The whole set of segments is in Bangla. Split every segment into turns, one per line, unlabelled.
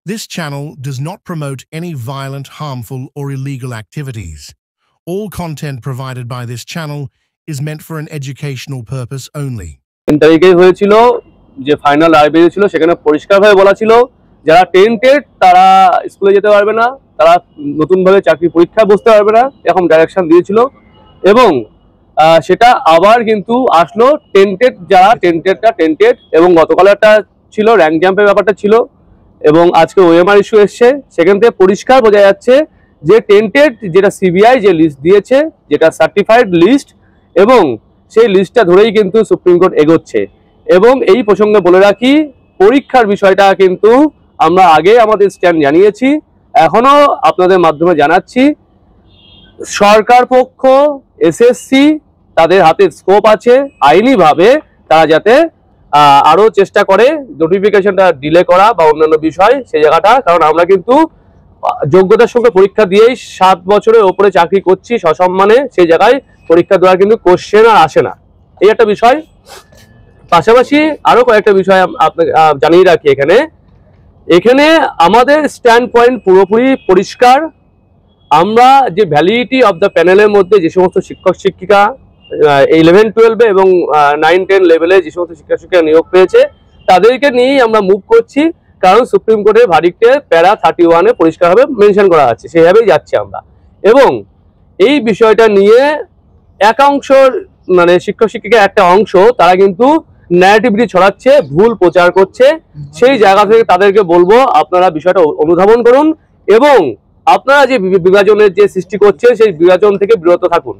This channel does not promote any violent, harmful, or illegal activities. All content provided by this channel is meant for an educational purpose only.
3 তারিখে হয়েছিল যে ফাইনাল রায় বেরিয়েছিল, সেখানে পরিষ্কারভাবে বলা ছিল যারা টেন্টেড তারা স্কুলে যেতে পারবে না, তারা নতুনভাবে চাকরি পরীক্ষায় বসতে পারবে না, এরকম ডাইরেকশন দিয়েছিল। এবং সেটা আবার কিন্তু আসলো টেন্টেড, যারা টেন্টেড এবং গতকাল একটা ছিল র্যাঙ্ক জাম্পের ব্যাপারটা ছিল এবং আজকে ওএমআর ইস্যু এসছে, সেখান থেকে পরিষ্কার বোঝা যাচ্ছে যে টেন্টেড যেটা সিবিআই যে লিস্ট দিয়েছে, যেটা সার্টিফাইড লিস্ট, এবং সেই লিস্টটা ধরেই কিন্তু সুপ্রিম কোর্ট এগোচ্ছে। এবং এই প্রসঙ্গে বলে রাখি, পরীক্ষার বিষয়টা কিন্তু আমরা আগে আমাদের স্ট্যান্ড জানিয়েছি, এখনো আপনাদের মাধ্যমে জানাচ্ছি। সরকার পক্ষ, এসএসসি, তাদের হাতে স্কোপ আছে আইনিভাবে তারা যাতে আরো চেষ্টা করে নোটিফিকেশনটা ডিলে করা বা অন্যান্য বিষয় সেই জায়গাটা, কারণ আমরা কিন্তু যোগ্যতার সঙ্গে পরীক্ষা দিয়েই 7 বছরের ওপরে চাকরি করছি সসম্মানে, সেই জায়গায় পরীক্ষা দেওয়ার কিন্তু কোশ্চেন আর আসে না, এই একটা বিষয়। পাশাপাশি আরো কয়েকটা বিষয় আপনাকে জানিয়ে রাখি, এখানে আমাদের স্ট্যান্ড পয়েন্ট পুরোপুরি পরিষ্কার। আমরা যে ভ্যালিডিটি অফ দ্য প্যানেলের মধ্যে যে সমস্ত শিক্ষক শিক্ষিকা 11-12 এবং 9-10 লেভেলে যে সমস্ত শিক্ষক শিক্ষিকা নিয়োগ পেয়েছে তাদেরকে নিয়েই আমরা মুভ করছি, কারণ সুপ্রিম কোর্টের ভার্ডিক্টে প্যারা 31-এ পরিষ্কারভাবে মেনশন করা আছে, সেইভাবেই যাচ্ছি আমরা। এবং এই বিষয়টা নিয়ে একাংশ মানে শিক্ষক শিক্ষিকার একটা অংশ তারা কিন্তু ন্যারেটিভিটি ছড়াচ্ছে, ভুল প্রচার করছে। সেই জায়গা থেকে তাদেরকে বলবো আপনারা বিষয়টা অনুধাবন করুন এবং আপনারা যে বিভাজনের যে সৃষ্টি করছেন সেই বিভাজন থেকে বিরত থাকুন,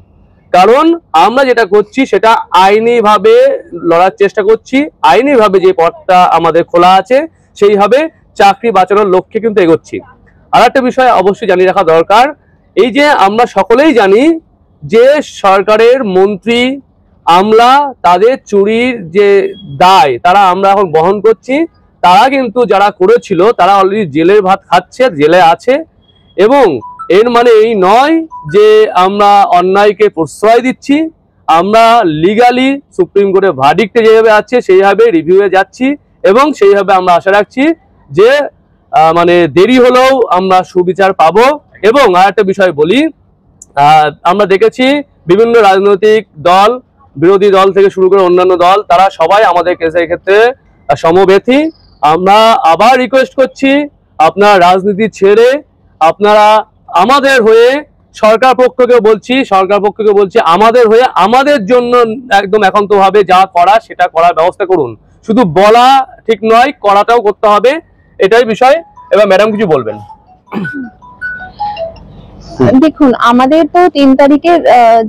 কারণ আমরা যেটা করছি সেটা আইনিভাবে লড়ার চেষ্টা করছি, আইনিভাবে যে পথটা আমাদের খোলা আছে সেইভাবে চাকরি বাঁচানোর লক্ষ্যে কিন্তু এগোচ্ছি। আর একটা বিষয় অবশ্যই জানিয়ে রাখা দরকার, এই যে আমরা সকলেই জানি যে সরকারের মন্ত্রী আমলা তাদের চুরির যে দায় তারা আমরা এখন বহন করছি, তারা কিন্তু যারা করেছিল তারা অলরেডি জেলের ভাত খাচ্ছে, জেলে আছে। এবং এর মানে এই নয় যে আমরা অন্যায়কে প্রশ্রয় দিচ্ছি, আমরা লিগালি সুপ্রিম কোর্টের ভার্ডিক্টে যেভাবে আছে সেইভাবে রিভিউয়ে যাচ্ছি এবং সেইভাবে আমরা আশা রাখছি যে মানে দেরি হলেও আমরা সুবিচার পাবো। এবং আর একটা বিষয় বলি, আমরা দেখেছি বিভিন্ন রাজনৈতিক দল, বিরোধী দল থেকে শুরু করে অন্যান্য দল, তারা সবাই আমাদের কেসের ক্ষেত্রে সমব্যথী। আমরা আবার রিকোয়েস্ট করছি আপনারা রাজনীতি ছেড়ে আপনারা আমাদের হয়ে, সরকার পক্ষকে বলছি আমাদের হয়ে আমাদের জন্য একদম একান্তভাবে যা করা সেটা করার ব্যবস্থা করুন। শুধু বলা ঠিক নয়, করাটাও করতে হবে, এটাই বিষয়। এবার ম্যাডাম কিছু বলবেন।
দেখুন, আমাদের তো 3 তারিখে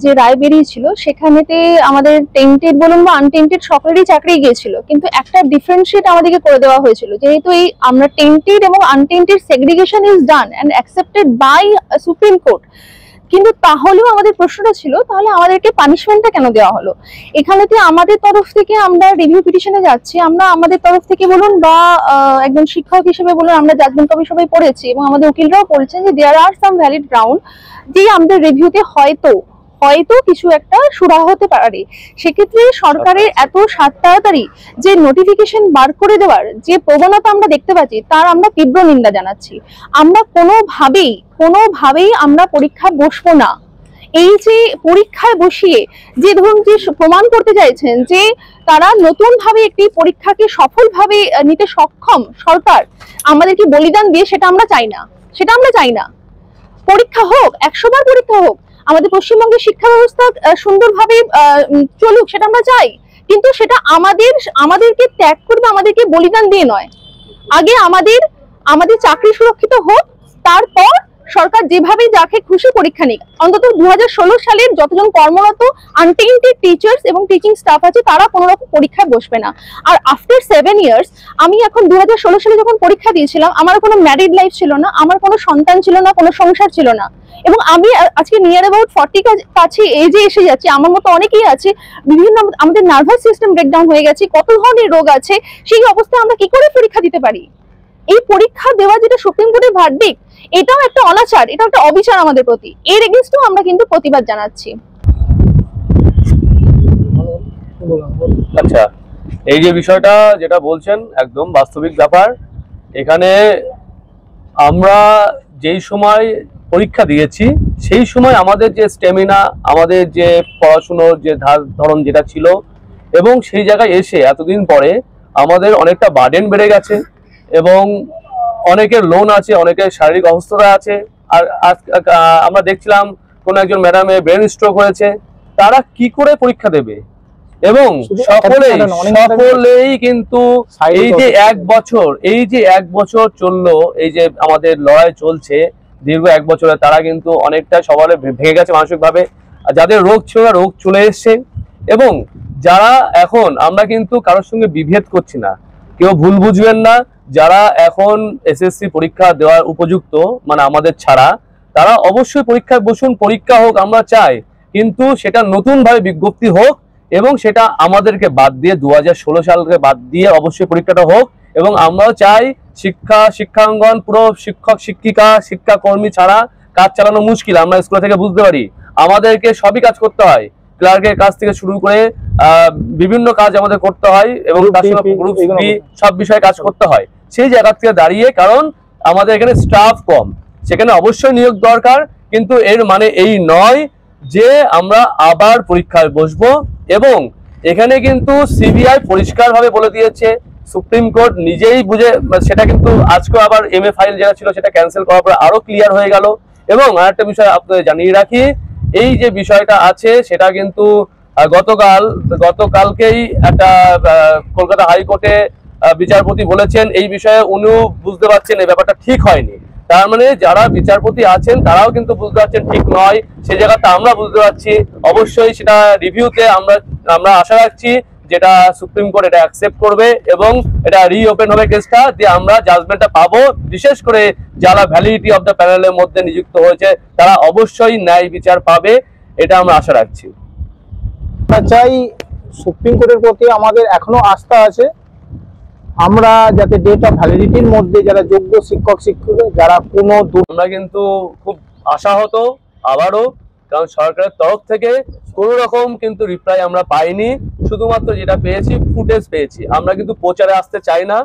যে রায় বেরিয়েছিল সেখানেতে আমাদের টেন্টেড বলুন বা আনটেন্টেড সকলেরই চাকরি গিয়েছিল, কিন্তু একটা ডিফারেন্সিয়েট আমাদেরকে করে দেওয়া হয়েছিল, যেহেতু এই আমরা টেন্টেড এবং untainted segregation is done and accepted by Supreme Court. কিন্তু তাহলেও আমাদের প্রশ্নটা ছিল তাহলে আমাদেরকে পানিশমেন্টটা কেন দেওয়া হলো? এখানেতে আমাদের তরফ থেকে আমরা রিভিউ পিটিশনে যাচ্ছি, আমরা আমাদের তরফ থেকে বলুন বা একজন শিক্ষক হিসেবে বলুন, আমরা জাজমেন্ট কপি সবাই পড়েছি এবং আমাদের উকিলরাও বলছেন যে দেয়ার আর সাম ভ্যালিড গ্রাউন্ড যে আমাদের রিভিউতে হয়তো কিছু একটা সুরাহা হতে পারে। সেক্ষেত্রে সরকারের এত তাড়াতাড়ি যে নোটিফিকেশন বার করে দেওয়ার যে প্রবণতা আমরা দেখতে পাচ্ছি তার আমরা তীব্র নিন্দা জানাচ্ছি। আমরা কোনোভাবেই আমরা পরীক্ষা বসবো না। এই যে পরীক্ষায় বসিয়ে যে ধরুন যে প্রমাণ করতে চাইছেন যে তারা নতুন ভাবে একটি পরীক্ষাকে সফলভাবে নিতে সক্ষম সরকার, আমাদেরকে বলিদান দিয়ে সেটা আমরা চাই না। পরীক্ষা হোক, 100 বার পরীক্ষা হোক, আমাদের পশ্চিমবঙ্গের শিক্ষা ব্যবস্থা সুন্দরভাবে চলুক, সেটা আমরা চাই, কিন্তু সেটা আমাদেরকে ত্যাগ করবে, আমাদেরকে বলিদান দিয়ে নয়। আগে আমাদের চাকরি সুরক্ষিত হোক, তারপর সরকার যেভাবে যাকে খুশি পরীক্ষা নিক। অন্তত 2016 সালের যতজন কর্মরত আনটেন্টেড টিচার্স এবং টিচিং স্টাফ আছে তারা কোনো রকম পরীক্ষায় বসবে না। আর আফটার 7 ইয়ার্স, আমি এখন 2016 সালে যখন পরীক্ষা দিয়েছিলাম আমার কোনো ম্যারিড লাইফ ছিল না, আমার কোনো সন্তান ছিল না, কোনো সংসার ছিল না, এবং আমি আজকে নিয়ার অ্যাবাউট 40 কাছে এজে এসে যাচ্ছি। আমার মতো অনেকেই আছে, বিভিন্ন আমাদের নার্ভাস সিস্টেম ব্রেকডাউন হয়ে গেছে, কত ধরনের রোগ আছে, সেই অবস্থায় আমরা কি করে পরীক্ষা দিতে পারি? এই পরীক্ষা দেওয়া যেটা সুপ্রিম কোর্টের ভার্ডিক্ট, এটাও একটা অনাচার, এটা একটা অবিচার আমাদের প্রতি। এর এগেইনস্টও আমরা কিন্তু প্রতিবাদ জানাচ্ছি।
আচ্ছা, এই যে বিষয়টা যেটা বলছেন একদম বাস্তবিক ব্যাপার। এখানে আমরা যেই সময় পরীক্ষা দিয়েছি সেই সময় আমাদের যে স্ট্যামিনা, আমাদের যে পড়াশুনোর যে ধরন যেটা ছিল, এবং সেই জায়গায় এসে এতদিন পরে আমাদের অনেকটা বার্ডেন বেড়ে গেছে এবং অনেকের লোন আছে, অনেকের শারীরিক অসুস্থতা আছে। আর আমরা দেখছিলাম কোন একজন ম্যাডামের ব্রেন স্ট্রোক হয়েছে, তারা কি করে পরীক্ষা দেবে? এবং সকলেই কিন্তু এই যে এক বছর চললো, এই যে আমাদের লড়াই চলছে দীর্ঘ 1 বছরে, তারা কিন্তু অনেকটা সবার ভেঙে গেছে মানসিকভাবে। যাদের রোগ ছিল না, রোগ চলে এসছে। এবং যারা এখন, আমরা কিন্তু কারোর সঙ্গে বিভেদ করছি না, কেউ ভুল বুঝবেন না, যারা এখন এসএসসি পরীক্ষা দেওয়ার উপযুক্ত মানে আমাদের ছাড়া, তারা অবশ্যই পরীক্ষায় বসুন, পরীক্ষা হোক, আমরা চাই, কিন্তু সেটা নতুন ভাবে বিজ্ঞপ্তি হোক এবং সেটা আমাদেরকে বাদ দিয়ে 2016 সালকে বাদ দিয়ে অবশ্যই পরীক্ষাটা হোক। এবং আমরাও চাই শিক্ষাঙ্গন পুরো শিক্ষক শিক্ষিকা শিক্ষাকর্মী ছাড়া কাজ চালানো মুশকিল, আমরা স্কুল থেকে বুঝতে পারি। আমাদেরকে সবই কাজ করতে হয়, ক্লার্কের কাজ থেকে শুরু করে বিভিন্ন কাজ আমাদের করতে হয় এবং গ্রুপ বি সব বিষয়ে কাজ করতে হয়। সেই জায়গা থেকে দাঁড়িয়ে, কারণ আমাদের এখানে স্টাফ কম, সেখানে অবশ্যই নিয়োগ দরকার, কিন্তু এর মানে এই নয় যে আমরা আবার পরীক্ষায় বসবো। এবং এখানে কিন্তু সিবিআই পরিষ্কারভাবে বলে দিয়েছে, সুপ্রিম কোর্ট নিজেই বুঝে, সেটা কিন্তু আজকে আবার এমএ ফাইল যেটা ছিল সেটা ক্যান্সেল করার পরে আরো ক্লিয়ার হয়ে গেল। এবং আরেকটা বিষয় আপনাদের জানিয়ে রাখি, এই যে বিষয়টা আছে সেটা কিন্তু গতকালকেই একটা কলকাতা হাইকোর্টে বিচারপতি বলেছেন এই বিষয়ে, উনিও বুঝতে পারছেন এই ব্যাপারটা ঠিক হয়নি। তার মানে যারা বিচারপতি আছেন তারাও কিন্তু বুঝতে পারছেন ঠিক নয়, সেই জায়গাটা আমরা বুঝতে পারছি। অবশ্যই সেটা রিভিউতে আমরা আশা রাখছি যেটা সুপ্রিম কোর্ট এটা অ্যাকসেপ্ট করবে এবং এটা রিওপেন হবে কেসটা, দিয়ে আমরা জাজমেন্টটা পাবো। বিশেষ করে যারা ভ্যালিডিটি অফ দ্য প্যানেলের মধ্যে নিযুক্ত হয়েছে তারা অবশ্যই ন্যায় বিচার পাবে, এটা আমরা আশা রাখছি।
চাই সুপ্রিম কোর্টের প্রতি আমাদের এখনো আস্থা আছে, আমরা যাতে ডেট অফ ভ্যালিডিটির মধ্যে যারা যোগ্য শিক্ষক শিক্ষিকা যারা কোনো,
আমরা কিন্তু খুব আশাহত আবারও, কারণ সরকারের তরফ থেকে কোনো রকম কিন্তু রিপ্লাই আমরা পাইনি। শুধুমাত্র যেটা পেয়েছি ফুটেজ পেয়েছি, আমরা কিন্তু প্রচারে আসতে চাই না।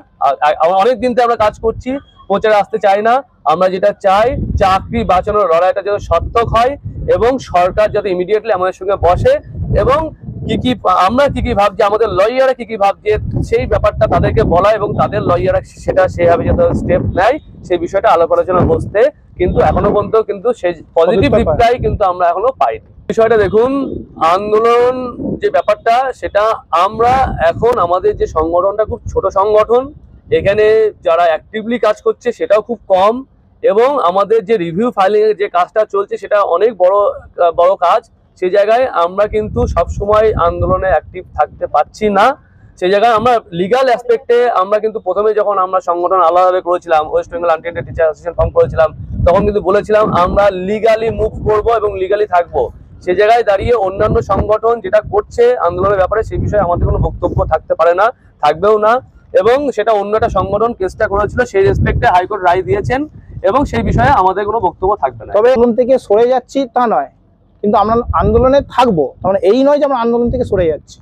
অনেক দিন থেকে আমরা কাজ করছি, প্রচারে আসতে চাই না। আমরা যেটা চাই, চাকরি বাঁচানোর লড়াইটা যেন সার্থক হয় এবং সরকার যাতে ইমিডিয়েটলি আমাদের সঙ্গে বসে এবং আমরা কি ভাবছি, আমাদের লয়াররা কি ভাবছে, সেই ব্যাপারটা তাদেরকে বলা এবং তাদের লয়াররা সেটা সেভাবে যাতে স্টেপ নেয়, সেই বিষয়টা আলাপ আলোচনা বসতে। কিন্তু এখনো পর্যন্ত কিন্তু সেই পজিটিভ রিপ্লাই কিন্তু আমরা এখনো পাইনি। বিষয়টা দেখুন, আন্দোলন যে ব্যাপারটা সেটা আমরা এখন, আমাদের যে সংগঠনটা খুব ছোট সংগঠন, এখানে যারা অ্যাক্টিভলি কাজ করছে সেটাও খুব কম, এবং আমাদের যে রিভিউ ফাইলিং এর যে কাজটা চলছে সেটা অনেক বড় কাজ। সেই জায়গায় আমরা কিন্তু সব সময় আন্দোলনে অ্যাক্টিভ থাকতে পারছি না। সেই জায়গায় আমরা লিগাল অ্যাসপেক্টে, আমরা কিন্তু প্রথমে যখন আমরা সংগঠন আলাদাভাবে করেছিলাম, West Bengal untainted teacher association form করেছিলাম, তখন কিন্তু বলেছিলাম আমরা লিগালি মুভ করব এবং লিগালি থাকবো। সেই জায়গায় দাঁড়িয়ে অন্যান্য সংগঠন যেটা করছে আন্দোলনের ব্যাপারে, সেই বিষয়ে আমাদের কোনো বক্তব্য থাকতে পারে না, থাকবেও না। এবং সেটা অন্য একটা সংগঠন কেসটা করেছিল, সেই রেসপেক্টে হাইকোর্ট রায় দিয়েছেন এবং সেই বিষয়ে আমাদের কোনো বক্তব্য থাকবে না।
তবে আন্দোলন থেকে সরে যাচ্ছি তা নয়, কিন্তু আমরা আন্দোলনে থাকবো, তার মানে এই নয় যে আমরা আন্দোলন থেকে সরে যাচ্ছি।